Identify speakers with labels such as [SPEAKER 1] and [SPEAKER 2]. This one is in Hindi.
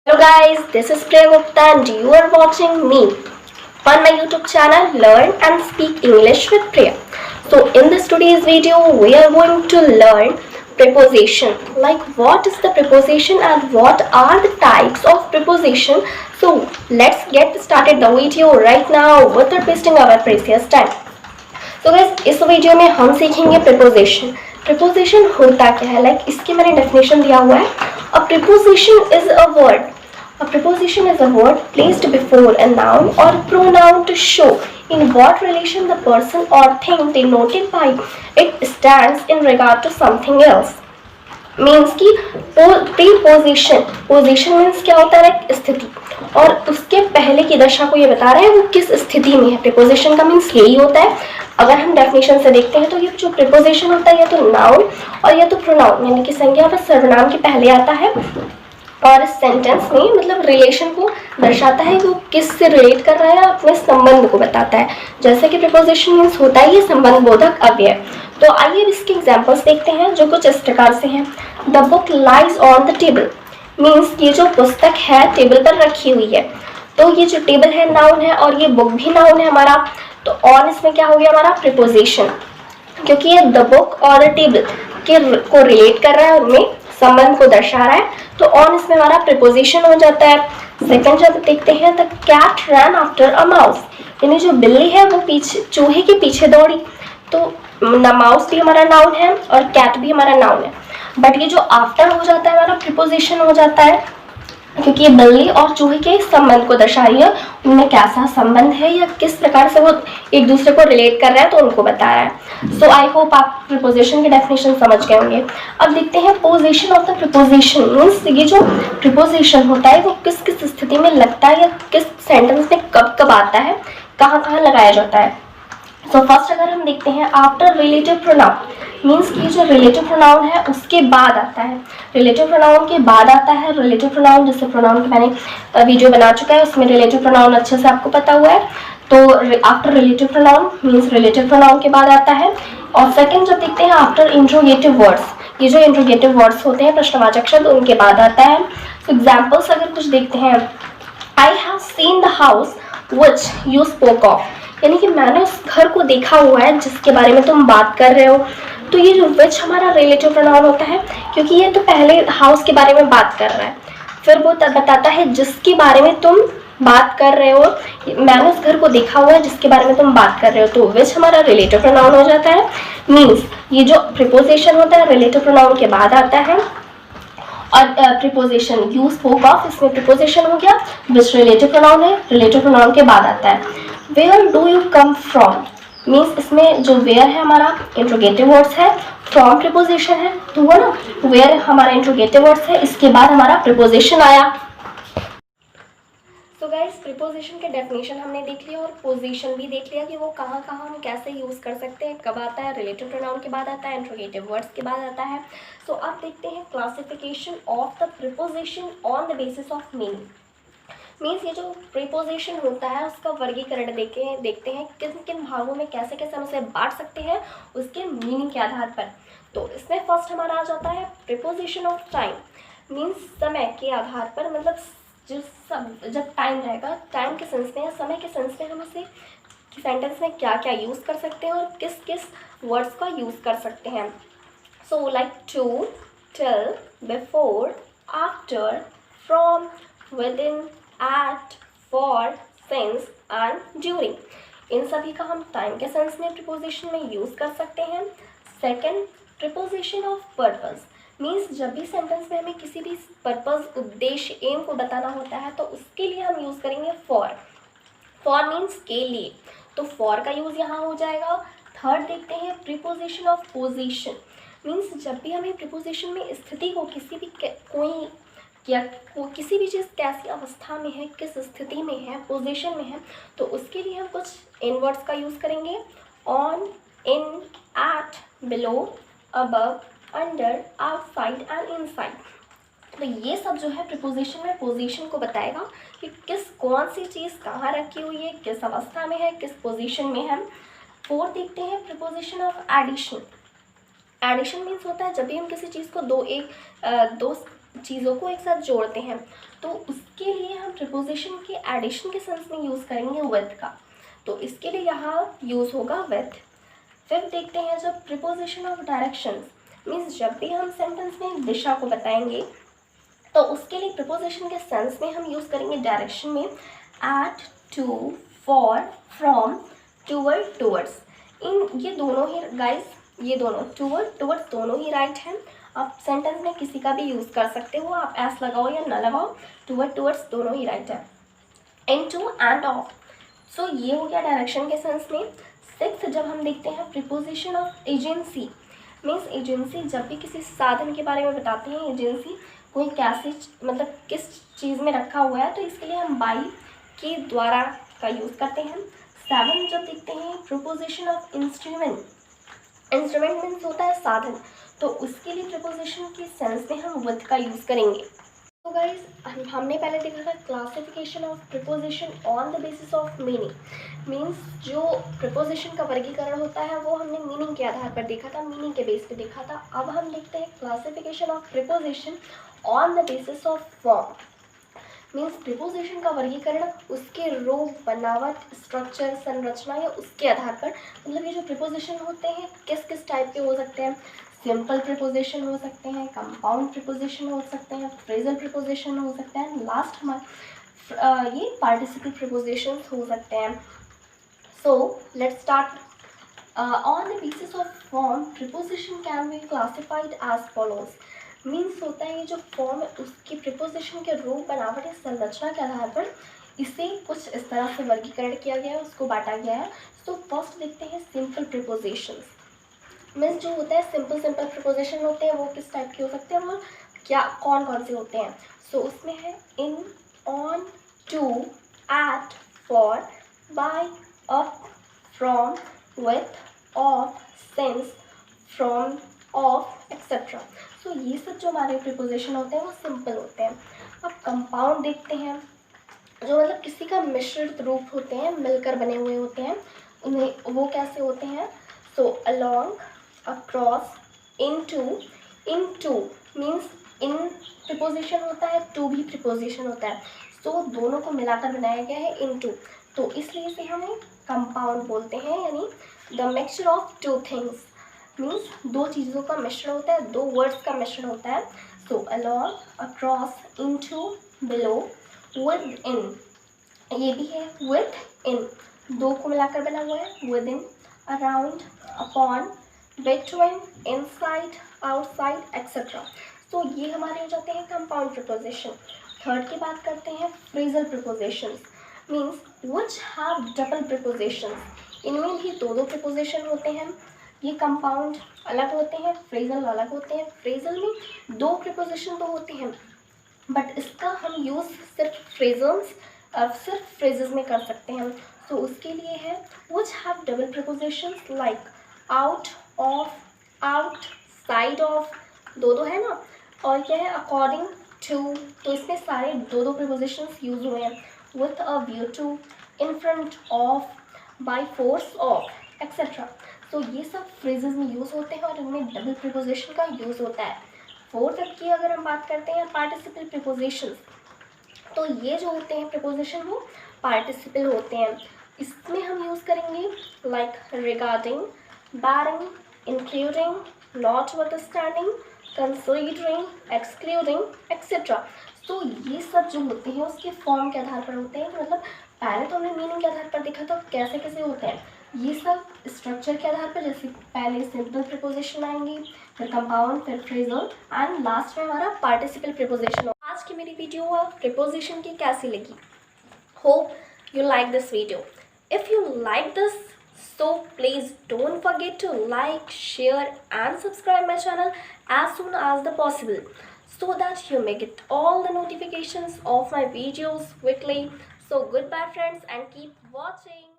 [SPEAKER 1] Hello guys, this is Priya Gupta and you are watching me on my YouTube channel Learn and Speak English with Priya. So in this today's video we are going to learn preposition, like what is the preposition and what are the types of preposition. So let's get started the video right now without wasting our precious time. तो गाइस इस वीडियो में हम सीखेंगे प्रीपोजिशन। प्रीपोजिशन होता क्या है, लाइक इसके मैंने डेफिनेशन दिया हुआ है। अ preposition is a word, a preposition is a word placed before a noun or pronoun to show in what relation the person or thing denoted by it stands in regard to something else. Means की प्रीपोजिशन, पोजिशन मीन्स क्या होता है, एक स्थिति, और उसके पहले की दशा को ये बता रहा है वो किस स्थिति में है। प्रीपोजिशन का मीन्स यही होता है। अगर हम डेफिनेशन से देखते हैं तो ये जो प्रीपोजिशन होता है या तो नाउन और या तो प्रोनाउन यानी कि संज्ञा व सर्वनाम के पहले आता है और इस सेंटेंस में मतलब रिलेशन को दर्शाता है, वो किस से रिलेट कर रहा है, अपने संबंध को बताता है। जैसे कि प्रीपोजिशन मीन्स होता है ये संबंध बोधक अव्यय। तो आइए इसके एग्जांपल्स देखते हैं जो कुछ इस प्रकार से हैं। The book lies on the table, means ये जो पुस्तक है टेबल पर रखी हुई है। तो ये जो टेबल है नाउन है और ये बुक भी नाउन है हमारा। तो ऑन इसमें क्या हो गया हमारा प्रीपोजिशन, क्योंकि ये द बुक और द टेबल के को रिलेट कर रहा है, उनमें संबंध को दर्शा रहा है। तो ऑन इसमें हमारा प्रीपोजिशन हो जाता है। सेकंड जब देखते हैं the cat run after a mouse, यानी जो बिल्ली है वो पीछे चूहे के पीछे दौड़ी। तो माउस भी हमारा नाउन है और कैट भी हमारा नाउन है, बट ये जो आफ्टर हो जाता है हमारा प्रीपोजिशन हो जाता है, क्योंकि ये बिल्ली और चूहे के संबंध को दर्शा रही है, उनमें कैसा संबंध है या किस प्रकार से वो एक दूसरे को रिलेट कर रहा है तो उनको बता रहा है। सो आई होप आप प्रीपोजिशन की डेफिनेशन समझ गए होंगे। अब देखते हैं position of the preposition, means ये जो प्रीपोजिशन होता है वो किस किस स्थिति में लगता है या किस सेंटेंस में कब कब आता है, कहाँ कहाँ लगाया जाता है। सो फर्स्ट अगर हम देखते हैं आफ्टर रिलेटिव प्रोनाउन, मीन्स कि जो रिलेटिव प्रोनाउन है उसके बाद आता है। रिलेटिव प्रोनाउन के बाद आता है रिलेटिव प्रोनाउन, जैसे प्रोनाउन की मैंने वीडियो बना चुका है, उसमें रिलेटिव प्रोनाउन अच्छे से आपको पता हुआ है। तो after relative pronoun means relative pronoun के बाद आता है। और सेकंड जब देखते हैं आफ्टर इंट्रोगेटिव वर्ड्स, ये जो इंट्रोगेटिव वर्ड्स होते हैं प्रश्नवाचक शब्द, उनके बाद आता है। तो एग्जाम्पल्स अगर कुछ देखते हैं, I have seen the house which you spoke of, यानी कि मैंने उस घर को देखा हुआ है जिसके बारे में तुम बात कर रहे हो। तो ये जो विच हमारा रिलेटिव प्रोनाउन होता है, क्योंकि ये तो पहले हाउस के बारे में बात कर रहा है, फिर वो बताता है जिसके बारे में तुम बात कर रहे हो, मैंने उस घर को देखा हुआ है जिसके बारे में तुम बात कर रहे हो। तो विच हमारा रिलेटिव प्रोनाउन हो जाता है। मीन्स ये जो प्रीपोजिशन होता है रिलेटिव प्रोनाउन के बाद आता है। और प्रीपोजिशन यू स्पोक ऑफ, इसमें प्रीपोजिशन हो गया, विच रिलेटिव प्रोनाउन है, रिलेटिव प्रोनाउन के बाद आता है। Where do you come from, means इसमें जो वेयर है हमारा इंट्रोगेटिव वर्ड्स है, फ्रॉम प्रीपोजिशन है, तो वो ना वेयर हमारा इंट्रोगेटिव वर्ड्स है, इसके बाद हमारा प्रीपोजिशन आया। तो गाइस प्रीपोजिशन के डेफिनेशन हमने देख लिया और पोजीशन भी देख लिया कि वो कहाँ कहाँ हम कैसे यूज़ कर सकते हैं, कब आता है, रिलेटिव प्रोनाउन के बाद आता है, इंट्रोगेटिव वर्ड्स के बाद आता है। तो अब देखते हैं classification of the preposition on the basis of meaning. Means ये जो प्रीपोजिशन होता है उसका वर्गीकरण देखते हैं किन किन भागों में कैसे कैसे हम उसे बांट सकते हैं उसके मीनिंग के आधार पर। तो इसमें फर्स्ट हमारा आ जाता है प्रीपोजिशन ऑफ टाइम, मीन्स समय के आधार पर, मतलब जब टाइम रहेगा, टाइम के सेंस में या समय के सेंस में हम उसे सेंटेंस में क्या क्या यूज़ कर सकते हैं और किस किस वर्ड्स का यूज़ कर सकते हैं। So like to, till, before, after, from, within, at, for, since and during, इन सभी का हम टाइम के सेंस में प्रीपोजिशन में यूज़ कर सकते हैं। Second preposition of purpose, means जब भी सेंटेंस में हमें किसी भी पर्पस, उद्देश्य, एम को बताना होता है तो उसके लिए हम यूज़ करेंगे फॉर। फॉर मीन्स के लिए, तो फॉर का यूज़ यहाँ हो जाएगा। थर्ड देखते हैं प्रीपोजिशन ऑफ पोजीशन, मीन्स जब भी हमें प्रीपोजिशन में स्थिति को किसी भी कोई या वो किसी भी चीज़ कैसी अवस्था में है, किस स्थिति में है, पोजीशन में है, तो उसके लिए हम कुछ इन वर्ड्स का यूज़ करेंगे। On, in, at, below, above, under, outside and inside. तो ये सब जो है प्रीपोजिशन में पोजीशन को बताएगा कि किस कौन सी चीज़ कहाँ रखी हुई है, किस अवस्था में है, किस पोजीशन में है। फोर्थ देखते हैं preposition of addition. Addition means होता है जब भी हम किसी चीज़ को दो चीज़ों को एक साथ जोड़ते हैं, तो उसके लिए हम प्रिपोजिशन के एडिशन के सेंस में यूज़ करेंगे विद का, तो इसके लिए यहाँ यूज़ होगा विद। फिर देखते हैं जब प्रिपोजिशन ऑफ डायरेक्शंस, मीन्स जब भी हम सेंटेंस में दिशा को बताएंगे तो उसके लिए प्रिपोजिशन के सेंस में हम यूज़ करेंगे डायरेक्शन में at, to, for, from, toward, towards. इन ये दोनों ही गाइस, ये दोनों टूवर्ड टूवर्ड्स दोनों ही राइट हैं। आप सेंटेंस में किसी का भी यूज़ कर सकते हो, आप एस लगाओ या ना लगाओ, टूवर्ड टूवर्ड्स दोनों ही राइट है। इनटू एंड ऑफ, सो ये हो गया डायरेक्शन के सेंस में। सिक्स, जब हम देखते हैं preposition of agency, means agency जब भी किसी साधन के बारे में बताते हैं, एजेंसी कोई कैसे मतलब किस चीज़ में रखा हुआ है, तो इसके लिए हम बाई के द्वारा का यूज़ करते हैं। सेवन, जब देखते हैं preposition of instrument, instrument means होता है साधन, तो उसके लिए प्रिपोजिशन के सेंस में हम विद का यूज़ करेंगे। तो गाइज हमने पहले देखा था classification of preposition on the basis of meaning, means जो प्रिपोजिशन का वर्गीकरण होता है वो हमने मीनिंग के आधार पर देखा था, मीनिंग के बेस पे देखा था। अब हम देखते हैं classification of preposition on the basis of form, means preposition का वर्गीकरण उसके रूप, बनावट, स्ट्रक्चर, संरचना या उसके आधार पर, मतलब ये जो प्रिपोजिशन होते हैं किस किस टाइप के हो सकते हैं, सिंपल प्रिपोजिशन हो सकते हैं, कंपाउंड प्रिपोजिशन हो सकते हैं, फ्रेजल प्रिपोजिशन हो सकते हैं, लास्ट हमारे ये पार्टिसिपल प्रिपोजिशन हो सकते हैं। So let's start. On the basis of form preposition can be classified as follows, means होता है ये जो फॉर्म है उसकी प्रिपोजिशन के रूप, बनावट या संरचना के आधार पर इसे कुछ इस तरह से वर्गीकरण किया गया है, उसको बांटा गया है। तो फर्स्ट देखते हैं सिंपल प्रिपोजिशंस, मीन्स जो होता है सिंपल प्रिपोजिशन होते हैं वो किस टाइप के हो सकते हैं और क्या कौन कौन से होते हैं। सो उसमें है in, on, to, at, for, by, up, from, with, of, since, from, of, etcetera. So ये सब जो हमारे प्रिपोजिशन होते हैं वो सिंपल होते हैं। अब कंपाउंड देखते हैं, जो मतलब किसी का मिश्रित रूप होते हैं, मिलकर बने हुए होते हैं, उन्हें वो कैसे होते हैं। So along, across, into means in preposition होता है, टू भी प्रिपोजिशन होता है, सो दोनों को मिलाकर बनाया गया है इनटू, तो इसलिए इसे हम कंपाउंड बोलते हैं, यानी the mixture of two things, means दो चीज़ों का मिश्रण होता है, दो वर्ड्स का मिश्रण होता है। So along, across, into, below, with in, ये भी है विद इन, दो को मिलाकर बना हुआ है, with in, around, upon, between, inside, outside, etcetera. तो ये हमारे हो जाते हैं कंपाउंड प्रिपोजिशन। थर्ड की बात करते हैं phrasal prepositions, means which have double prepositions, इनमें भी दो दो प्रिपोजिशन होते हैं। ये कंपाउंड अलग होते हैं, फ्रेजल अलग होते हैं। फ्रेजल में दो प्रिपोजिशन तो होते हैं, बट इसका हम यूज़ सिर्फ फ्रेजेस में कर सकते हैं। तो उसके लिए है which have double prepositions like out, of, out, side of, दो है ना, और क्या है अकॉर्डिंग टू, तो इसमें सारे दो प्रिपोजिशंस यूज हुए हैं। With a view to, in front of, by force of, etcetera. तो ये सब फ्रेजेस में यूज़ होते हैं और इनमें डबल प्रिपोजिशन का यूज़ होता है। फोर्थ तक की अगर हम बात करते हैं पार्टिसिपल प्रिपोजिशंस, तो ये जो होते हैं प्रिपोजिशन वो पार्टिसिपल होते हैं। इसमें हम यूज़ करेंगे like regarding, bearing, including, not understanding, considering, excluding, etcetera. तो ये सब जो होते हैं उसके फॉर्म के आधार पर होते हैं, तो मतलब पहले तो हमने मीनिंग के आधार पर देखा था कैसे कैसे होते हैं, ये सब स्ट्रक्चर के आधार पर, जैसे पहले सिंपल प्रिपोजिशन आएंगी, फिर कंपाउंड, फिर फ्रेजल एंड लास्ट में हमारा पार्टिसिपल प्रिपोजिशन। आज की मेरी वीडियो प्रिपोजिशन की कैसी लगी? Hope you like this video. If you like this, so please don't forget to like, share and subscribe my channel as soon as the possible, so that you may get all the notifications of my videos quickly. So goodbye friends and keep watching.